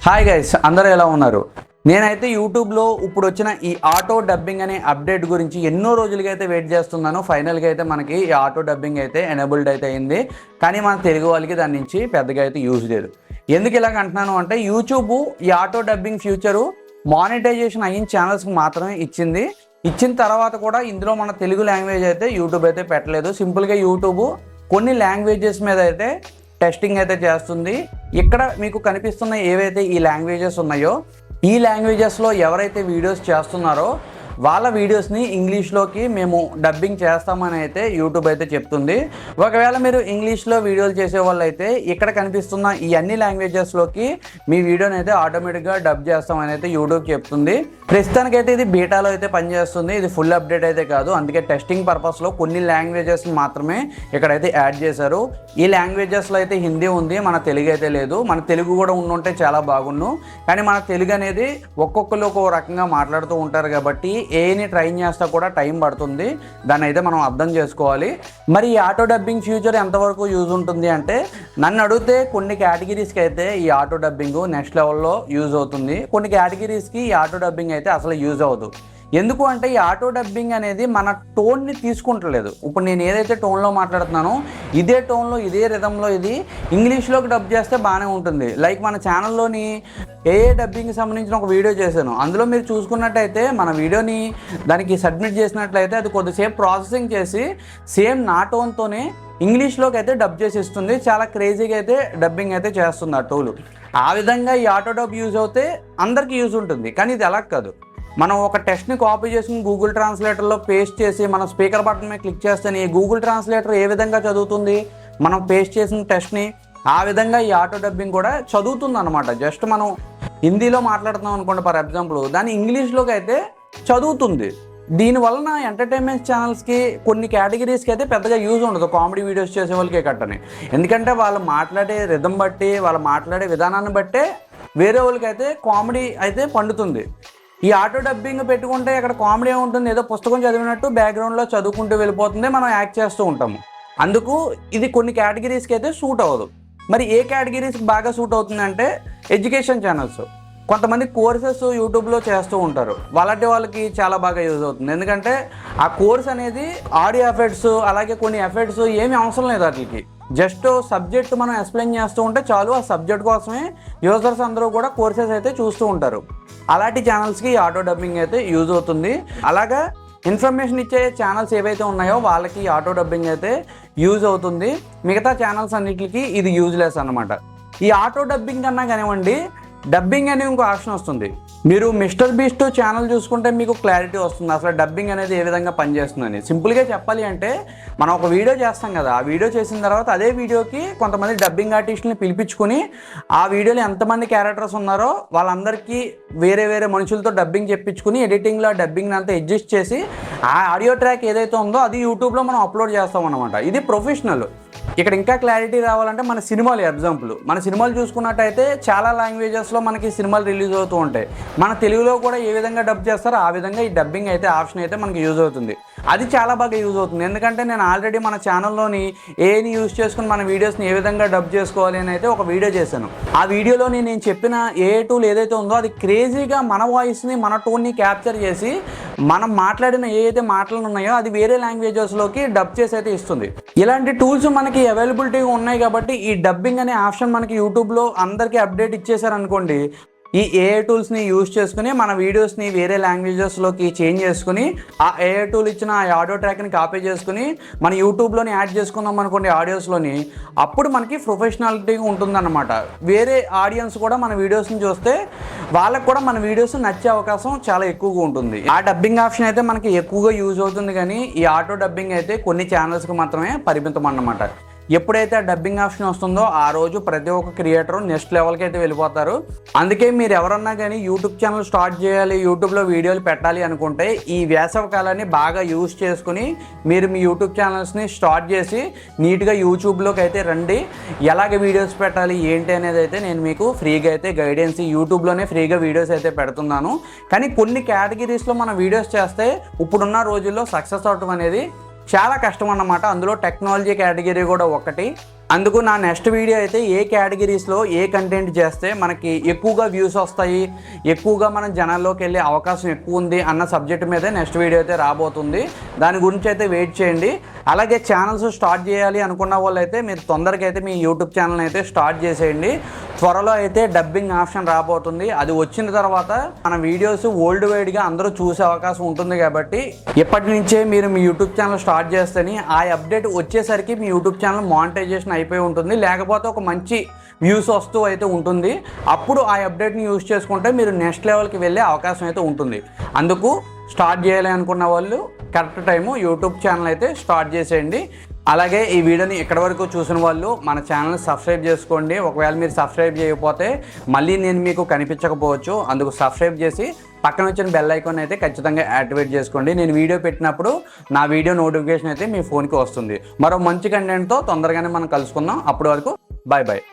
Hi guys, అందరూ ఎలా ఉన్నారు? నేనైతే యూట్యూబ్లో ఇప్పుడు వచ్చిన ఈ ఆటో డబ్బింగ్ అనే అప్డేట్ గురించి ఎన్నో రోజులుగా అయితే వెయిట్ చేస్తున్నాను. ఫైనల్గా అయితే మనకి ఈ ఆటో డబ్బింగ్ అయితే ఎనేబుల్డ్ అయితే అయింది. కానీ మన తెలుగు వాళ్ళకి దాని నుంచి పెద్దగా అయితే యూజ్ లేదు. ఎందుకు ఇలాగ అంటున్నాను అంటే, యూట్యూబ్ ఈ ఆటో డబ్బింగ్ ఫ్యూచరు మానిటైజేషన్ అయిన ఛానల్స్కి మాత్రమే ఇచ్చింది. ఇచ్చిన తర్వాత కూడా ఇందులో మన తెలుగు లాంగ్వేజ్ అయితే యూట్యూబ్ అయితే పెట్టలేదు. సింపుల్గా యూట్యూబ్ కొన్ని లాంగ్వేజెస్ మీద అయితే టెస్టింగ్ అయితే చేస్తుంది. ఇక్కడ మీకు కనిపిస్తున్న ఏవైతే ఈ లాంగ్వేజెస్ ఉన్నాయో, ఈ లాంగ్వేజెస్లో ఎవరైతే వీడియోస్ చేస్తున్నారో వాళ్ళ వీడియోస్ని ఇంగ్లీష్లోకి మేము డబ్బింగ్ చేస్తామని అయితే యూట్యూబ్ అయితే చెప్తుంది. ఒకవేళ మీరు ఇంగ్లీష్లో వీడియోలు చేసే వాళ్ళు అయితే ఇక్కడ కనిపిస్తున్న ఈ అన్ని లాంగ్వేజెస్లోకి మీ వీడియోని అయితే ఆటోమేటిక్గా డబ్ చేస్తామని అయితే యూట్యూబ్ చెప్తుంది. ప్రస్తుతానికైతే ఇది బీటాలో అయితే పనిచేస్తుంది. ఇది ఫుల్ అప్డేట్ అయితే కాదు. అందుకే టెస్టింగ్ పర్పస్లో కొన్ని లాంగ్వేజెస్ మాత్రమే ఇక్కడైతే యాడ్ చేశారు. ఈ లాంగ్వేజెస్లో అయితే హిందీ ఉంది, మన తెలుగు అయితే లేదు. మన తెలుగు కూడా ఉండుంటే చాలా బాగుండు. కానీ మన తెలుగు అనేది ఒక్కొక్కరు ఒక్కొక్క రకంగా మాట్లాడుతూ ఉంటారు కాబట్టి ఏని ట్రైన్ చేస్తా కూడా టైం పడుతుంది. దాన్ని అయితే మనం అర్థం చేసుకోవాలి. మరి ఈ ఆటో డబ్బింగ్ ఫ్యూచర్ ఎంతవరకు యూజ్ ఉంటుంది అంటే, నన్ను అడిగితే కొన్ని కేటగిరీస్కి అయితే ఈ ఆటో డబ్బింగ్ నెక్స్ట్ లెవెల్లో యూజ్ అవుతుంది. కొన్ని కేటగిరీస్కి ఈ ఆటో డబ్బింగ్ అయితే అసలు యూజ్ అవ్వదు. ఎందుకు అంటే ఈ ఆటో డబ్బింగ్ అనేది మన టోన్ని తీసుకుంటలేదు. ఇప్పుడు నేను ఏదైతే టోన్లో మాట్లాడుతున్నానో ఇదే టోన్లో ఇదే రిథంలో ఇది ఇంగ్లీష్లోకి డబ్ చేస్తే బాగానే ఉంటుంది. లైక్ మన ఛానల్లోని ఏ డబ్బింగ్కి సంబంధించిన ఒక వీడియో చేశాను. అందులో మీరు చూసుకున్నట్టయితే మన వీడియోని దానికి సబ్మిట్ చేసినట్లయితే అది కొద్దిసేపు ప్రాసెసింగ్ చేసి సేమ్ నా టోన్తోనే ఇంగ్లీష్లోకి అయితే డబ్ చేసి ఇస్తుంది. చాలా క్రేజీగా అయితే డబ్బింగ్ అయితే చేస్తుంది ఆ టూలు. ఆ విధంగా ఈ ఆటో డబ్ యూజ్ అవుతే అందరికీ యూజ్ ఉంటుంది. కానీ ఇది ఎలా కాదు, మనం ఒక టెక్స్ట్ని కాపీ చేసుకుని గూగుల్ ట్రాన్స్లేటర్లో పేస్ట్ చేసి మనం స్పీకర్ బటన్ మీద క్లిక్ చేస్తే ఈ గూగుల్ ట్రాన్స్లేటర్ ఏ విధంగా చదువుతుంది మనం పేస్ట్ చేసిన టెక్స్ట్ని, ఆ విధంగా ఈ ఆటో డబ్బింగ్ కూడా చదువుతుంది అనమాట. జస్ట్ మనం హిందీలో మాట్లాడుతున్నాం అనుకోండి ఫర్ ఎగ్జాంపుల్, దాన్ని ఇంగ్లీష్లోకి అయితే చదువుతుంది. దీనివలన ఎంటర్టైన్మెంట్ ఛానల్స్కి కొన్ని కేటగిరీస్కి అయితే పెద్దగా యూజ్ ఉండదు, కామెడీ వీడియోస్ చేసే వాళ్ళకి కట్టని. ఎందుకంటే వాళ్ళు మాట్లాడే రిథం బట్టి, వాళ్ళు మాట్లాడే విధానాన్ని బట్టే వేరే వాళ్ళకైతే కామెడీ అయితే పండుతుంది. ఈ ఆటో డబ్బింగ్ పెట్టుకుంటే ఇక్కడ కామెడీ ఉంటుంది, ఏదో పుస్తకం చదివినట్టు బ్యాక్గ్రౌండ్లో చదువుకుంటూ వెళ్ళిపోతుంది, మనం యాక్ట్ చేస్తూ ఉంటాము. అందుకు ఇది కొన్ని కేటగిరీస్కి అయితే సూట్ అవ్వదు. మరి ఏ కేటగిరీస్కి బాగా సూట్ అవుతుందంటే, ఎడ్యుకేషన్ ఛానల్స్. కొంతమంది కోర్సెస్ యూట్యూబ్లో చేస్తూ ఉంటారు, వాళ్ళకి చాలా బాగా యూజ్ అవుతుంది. ఎందుకంటే ఆ కోర్స్ అనేది ఆడియో ఎఫెక్ట్స్ అలాగే కొన్ని ఎఫెక్ట్స్ ఏమీ అవసరం లేదు. వాటికి జస్ట్ సబ్జెక్ట్ మనం ఎక్స్ప్లెయిన్ చేస్తూ ఉంటే చాలు. ఆ సబ్జెక్ట్ కోసమే యూజర్స్ అందరూ కూడా కోర్సెస్ అయితే చూస్తూ ఉంటారు. అలాంటి ఛానల్స్కి ఆటో డబ్బింగ్ అయితే యూజ్ అవుతుంది. అలాగా ఇన్ఫర్మేషన్ ఇచ్చే ఛానల్స్ ఏవైతే ఉన్నాయో వాళ్ళకి ఆటో డబ్బింగ్ అయితే యూజ్ అవుతుంది. మిగతా ఛానల్స్ అన్నిటికీ ఇది యూజ్లెస్ అనమాట. ఈ ఆటో డబ్బింగ్ కన్నా కానివ్వండి, డబ్బింగ్ అనే ఇంకో ఆప్షన్ వస్తుంది. మీరు మిస్టర్ బీస్ట్ ఛానల్ చూసుకుంటే మీకు క్లారిటీ వస్తుంది అసలు డబ్బింగ్ అనేది ఏ విధంగా పనిచేస్తుందని. సింపుల్గా చెప్పాలి అంటే, మనం ఒక వీడియో చేస్తాం కదా, ఆ వీడియో చేసిన తర్వాత అదే వీడియోకి కొంతమంది డబ్బింగ్ ఆర్టిస్టుని పిలిపించుకొని ఆ వీడియోలో ఎంతమంది క్యారెక్టర్స్ ఉన్నారో వాళ్ళందరికీ వేరే వేరే మనుషులతో డబ్బింగ్ చెప్పించుకుని ఎడిటింగ్లో డబ్బింగ్ని అంతా అడ్జస్ట్ చేసి ఆ ఆడియో ట్రాక్ ఏదైతే ఉందో అది యూట్యూబ్లో మనం అప్లోడ్ చేస్తాం అనమాట. ఇది ప్రొఫెషనల్. ఇక్కడ ఇంకా క్లారిటీ రావాలంటే మన సినిమాలు ఎగ్జాంపుల్, మన సినిమాలు చూసుకున్నట్టయితే చాలా లాంగ్వేజెస్లో మనకి సినిమాలు రిలీజ్ అవుతూ ఉంటాయి. మన తెలుగులో కూడా ఏ విధంగా డబ్ చేస్తారో ఆ విధంగా ఈ డబ్బింగ్ అయితే ఆప్షన్ అయితే మనకి యూజ్ అవుతుంది. అది చాలా బాగా యూజ్ అవుతుంది. ఎందుకంటే నేను ఆల్రెడీ మన ఛానల్లోని ఏని యూజ్ చేసుకుని మన వీడియోస్ని ఏ విధంగా డబ్ చేసుకోవాలి అని అయితే ఒక వీడియో చేశాను. ఆ వీడియోలోని నేను చెప్పిన ఏ టూల్ ఏదైతే ఉందో అది క్రేజీగా మన వాయిస్ని మన టోన్ని క్యాప్చర్ చేసి మనం మాట్లాడిన ఏదైతే మాటలు ఉన్నాయో అది వేరే లాంగ్వేజెస్లోకి డబ్ చేసి అయితే ఇస్తుంది. ఇలాంటి టూల్స్ మనకి అవైలబిలిటీగా ఉన్నాయి కాబట్టి ఈ డబ్బింగ్ అనే ఆప్షన్ మనకి యూట్యూబ్లో అందరికీ అప్డేట్ ఇచ్చేసారనుకోండి, ఈ ఏఐ టూల్స్ని యూజ్ చేసుకుని మన వీడియోస్ని వేరే లాంగ్వేజెస్లోకి చేంజ్ చేసుకుని ఆ ఏఐ టూల్ ఇచ్చిన ఆ ఆడియో ట్రాక్ని కాపీ చేసుకుని మన యూట్యూబ్లోని యాడ్ చేసుకుందాం అనుకోండి ఆడియోస్లోని, అప్పుడు మనకి ప్రొఫెషనాలిటీగా ఉంటుందన్నమాట. వేరే ఆడియన్స్ కూడా మన వీడియోస్ని చూస్తే వాళ్ళకు కూడా మన వీడియోస్ నచ్చే అవకాశం చాలా ఎక్కువగా ఉంటుంది. ఆ డబ్బింగ్ ఆప్షన్ అయితే మనకి ఎక్కువగా యూజ్ అవుతుంది. కానీ ఈ ఆటో డబ్బింగ్ అయితే కొన్ని ఛానల్స్కి మాత్రమే పరిమితం అన్నమాట. ఎప్పుడైతే ఆ డబ్బింగ్ ఆప్షన్ వస్తుందో ఆ రోజు ప్రతి ఒక్క క్రియేటర్ నెక్స్ట్ లెవెల్కి అయితే వెళ్ళిపోతారు. అందుకే మీరు ఎవరన్నా కానీ యూట్యూబ్ ఛానల్ స్టార్ట్ చేయాలి, యూట్యూబ్లో వీడియోలు పెట్టాలి అనుకుంటే ఈ వేసవి కాలాన్ని బాగా యూజ్ చేసుకుని మీరు మీ యూట్యూబ్ ఛానల్స్ని స్టార్ట్ చేసి నీట్గా యూట్యూబ్లోకి అయితే రండి. ఎలాగ వీడియోస్ పెట్టాలి ఏంటి అనేది అయితే నేను మీకు ఫ్రీగా అయితే గైడెన్స్ యూట్యూబ్లోనే ఫ్రీగా వీడియోస్ అయితే పెడుతున్నాను. కానీ కొన్ని కేటగిరీస్లో మనం వీడియోస్ చేస్తే ఇప్పుడున్న రోజుల్లో సక్సెస్ అవటం అనేది చాలా కష్టం అన్నమాట. అందులో టెక్నాలజీ కేటగిరీ కూడా ఒకటి. అందుకు నా నెక్స్ట్ వీడియో అయితే ఏ కేటగిరీస్లో ఏ కంటెంట్ చేస్తే మనకి ఎక్కువగా వ్యూస్ వస్తాయి, ఎక్కువగా మనం జనాల్లోకి వెళ్ళే అవకాశం ఎక్కువ ఉంది అన్న సబ్జెక్ట్ మీదే నెక్స్ట్ వీడియో అయితే రాబోతుంది. దాని గురించి అయితే వెయిట్ చేయండి. అలాగే ఛానల్స్ స్టార్ట్ చేయాలి అనుకున్న వాళ్ళు అయితే మీరు తొందరగా అయితే మీ యూట్యూబ్ ఛానల్ అయితే స్టార్ట్ చేసేయండి. త్వరలో అయితే డబ్బింగ్ ఆప్షన్ రాబోతుంది. అది వచ్చిన తర్వాత మన వీడియోస్ వరల్డ్ వైడ్గా అందరూ చూసే అవకాశం ఉంటుంది. కాబట్టి ఇప్పటి నుంచే మీరు మీ యూట్యూబ్ ఛానల్ స్టార్ట్ చేస్తేనే ఆ అప్డేట్ వచ్చేసరికి మీ యూట్యూబ్ ఛానల్ మానిటైజేషన్ అయిపోయి ఉంటుంది, లేకపోతే ఒక మంచి వ్యూస్ వస్తూ అయితే ఉంటుంది. అప్పుడు ఆ అప్డేట్ని యూజ్ చేసుకుంటే మీరు నెక్స్ట్ లెవెల్కి వెళ్ళే అవకాశం అయితే ఉంటుంది. అందుకు స్టార్ట్ చేయాలి అనుకున్న వాళ్ళు కరెక్ట్ టైము యూట్యూబ్ ఛానల్ అయితే స్టార్ట్ చేసేయండి. అలాగే ఈ వీడియోని ఎక్కడి వరకు చూసిన వాళ్ళు మన ఛానల్ని సబ్స్క్రైబ్ చేసుకోండి. ఒకవేళ మీరు సబ్స్క్రైబ్ చేయకపోతే మళ్ళీ నేను మీకు కనిపించకపోవచ్చు. అందుకు సబ్స్క్రైబ్ చేసి పక్కన వచ్చిన బెల్ ఐకాన్ అయితే ఖచ్చితంగా యాక్టివేట్ చేసుకోండి. నేను వీడియో పెట్టినప్పుడు నా వీడియో నోటిఫికేషన్ అయితే మీ ఫోన్కి వస్తుంది. మరో మంచి కంటెంట్తో తొందరగానే మనం కలుసుకుందాం. అప్పటి వరకు బాయ్ బాయ్.